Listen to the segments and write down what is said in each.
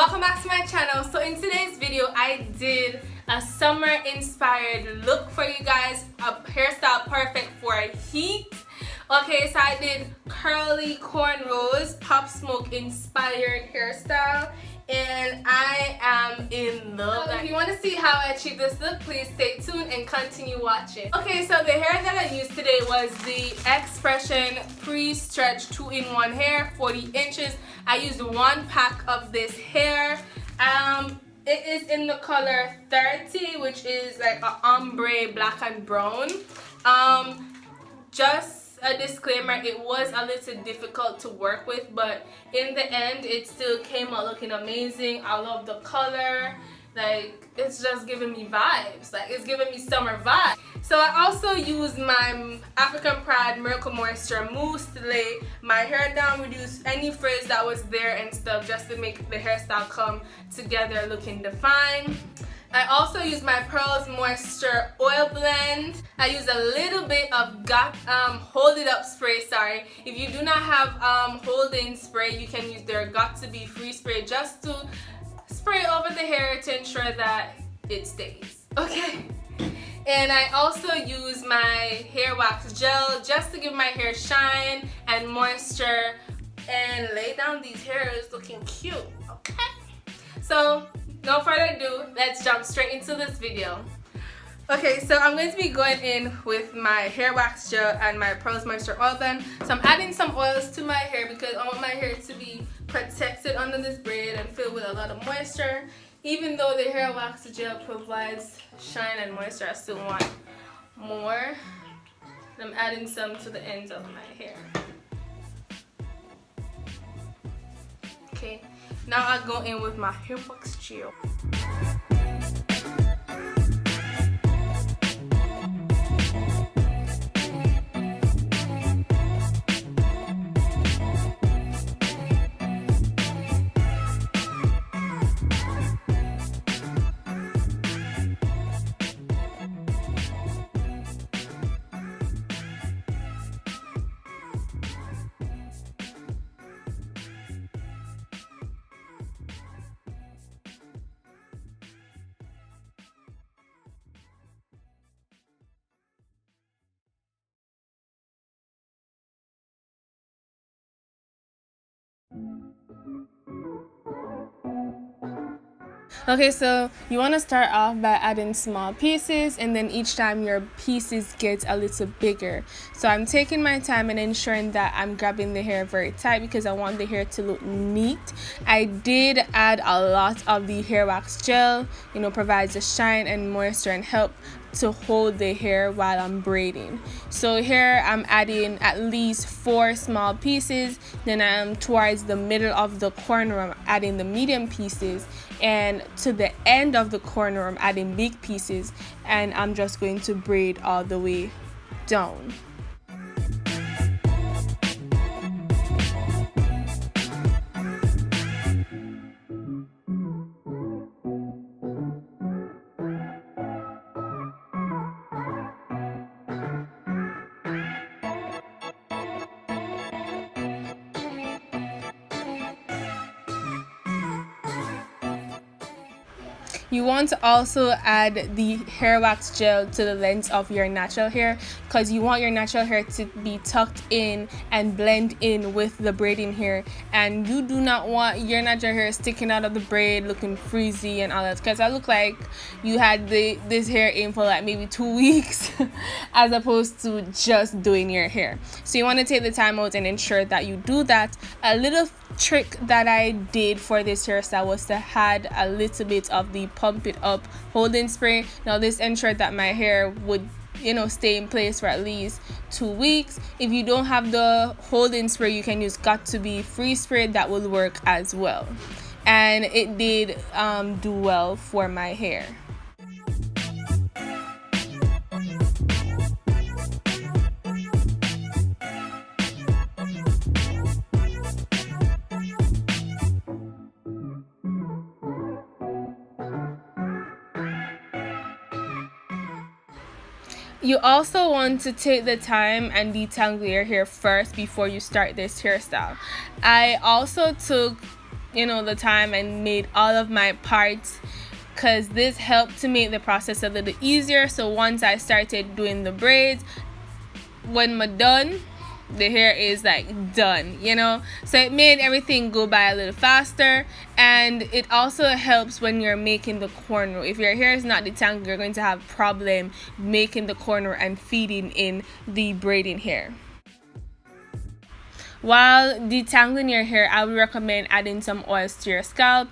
Welcome back to my channel. So in today's video I did a summer inspired look for you guys, a hairstyle perfect for heat. Okay, so I did curly cornrows, Pop Smoke inspired hairstyle, and I am in love. So if you want to see how I achieved this look, please stay tuned and continue watching. Okay, so the hair that I used today was the Xpression pre-stretch 2-in-1 hair, 40 inches. I used one pack of this hair. It is in the color 30, which is like an ombre black and brown. Just a disclaimer, it was a little difficult to work with, but in the end it still came out looking amazing. I love the color, like it's just giving me vibes, like it's giving me summer vibes. So I also used my African Pride Miracle Moisture mousse to lay my hair down, reduce any frizz that was there and stuff, just to make the hairstyle come together looking defined. I also use my Pearls Moisture Oil Blend. I use a little bit of Hold It Up spray, sorry. If you do not have Hold In spray, you can use their Got To Be Free spray just to spray over the hair to ensure that it stays, okay? And I also use my hair wax gel just to give my hair shine and moisture and lay down these hairs looking cute, okay? So no further ado, let's jump straight into this video. Okay, so I'm going to be going in with my hair wax gel and my Pearls Moisture Oil Blend. So I'm adding some oils to my hair because I want my hair to be protected under this braid and filled with a lot of moisture. Even though the hair wax gel provides shine and moisture, I still want more. I'm adding some to the ends of my hair. Okay, now I go in with my hair wax gel. Okay, so you want to start off by adding small pieces, and then each time your pieces get a little bigger. So I'm taking my time and ensuring that I'm grabbing the hair very tight because I want the hair to look neat. I did add a lot of the hair wax gel, you know, provides a shine and moisture and help to hold the hair while I'm braiding. So here I'm adding at least 4 small pieces, then I'm towards the middle of the corner I'm adding the medium pieces, and to the end of the corner I'm adding big pieces, and I'm just going to braid all the way down. You want to also add the hair wax gel to the length of your natural hair because you want your natural hair to be tucked in and blend in with the braiding hair, and you do not want your natural hair sticking out of the braid looking frizzy and all that, because I look like you had this hair in for like maybe 2 weeks as opposed to just doing your hair. So you want to take the time out and ensure that you do that. A little trick that I did for this hairstyle was to add a little bit of the Pump It Up holding spray. Now this ensured that my hair would, you know, stay in place for at least 2 weeks. If you don't have the holding spray, you can use Got To Be Free spray, that will work as well, and it did do well for my hair. You also want to take the time and detangle your hair first before you start this hairstyle. I also took the time and made all of my parts, because this helped to make the process a little easier. So once I started doing the braids, when I'm done, the hair is like done, so it made everything go by a little faster. And it also helps when you're making the cornrow. If your hair is not detangled, you're going to have problem making the cornrow and feeding in the braiding hair. While detangling your hair, I would recommend adding some oils to your scalp.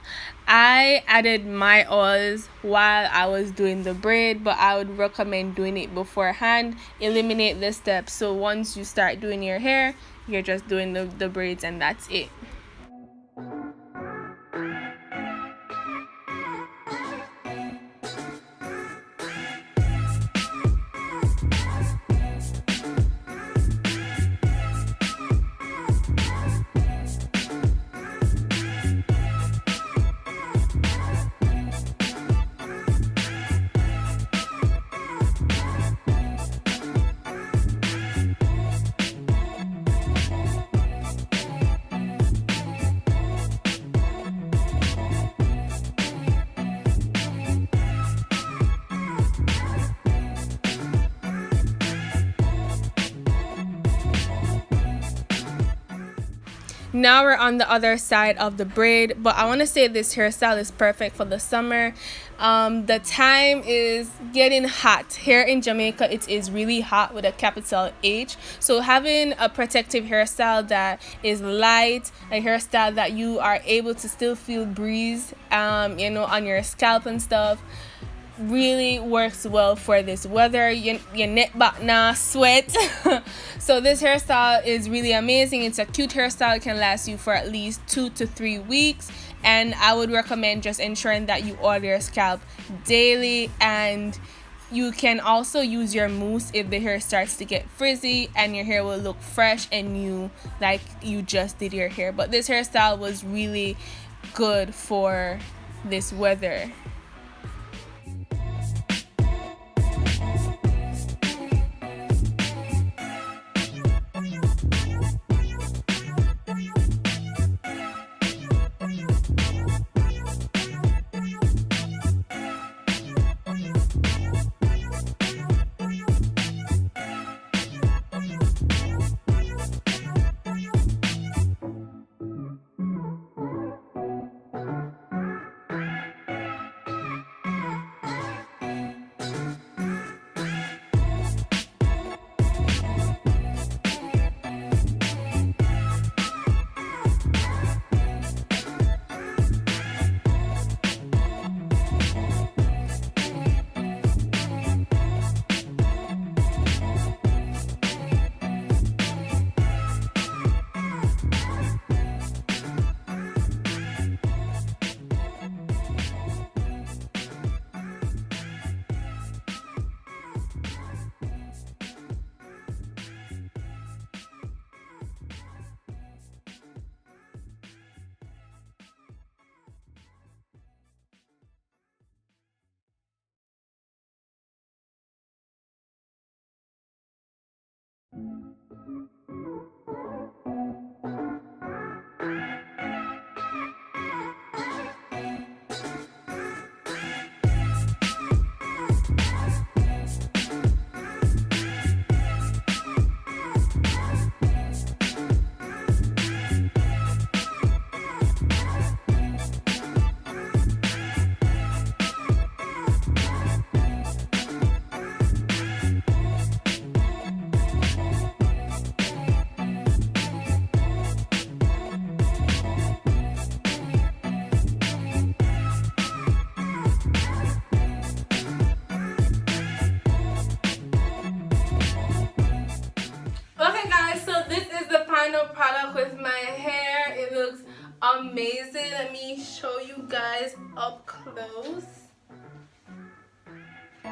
I added my oils while I was doing the braid, but I would recommend doing it beforehand. Eliminate the steps, so once you start doing your hair, you're just doing the braids and that's it. Now we're on the other side of the braid, but I want to say this hairstyle is perfect for the summer. The time is getting hot. Here in Jamaica, it is really hot with a capital H. So having a protective hairstyle that is light, a hairstyle that you are able to still feel breeze, on your scalp and stuff, really works well for this weather. Your neck back now sweat. So this hairstyle is really amazing. It's a cute hairstyle. It can last you for at least 2 to 3 weeks, and I would recommend just ensuring that you oil your scalp daily. And you can also use your mousse if the hair starts to get frizzy, and your hair will look fresh and new, like you just did your hair. But this hairstyle was really good for this weather. Product with my hair. It looks amazing. Let me show you guys up close.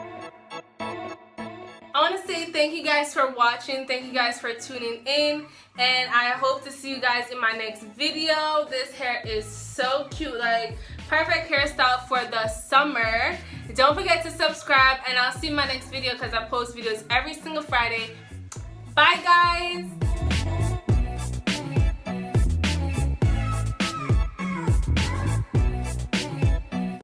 I want to say thank you guys for watching. Thank you guys for tuning in, and I hope to see you guys in my next video. This hair is so cute, like perfect hairstyle for the summer. Don't forget to subscribe, and I'll see you in my next video because I post videos every single Friday. Bye guys.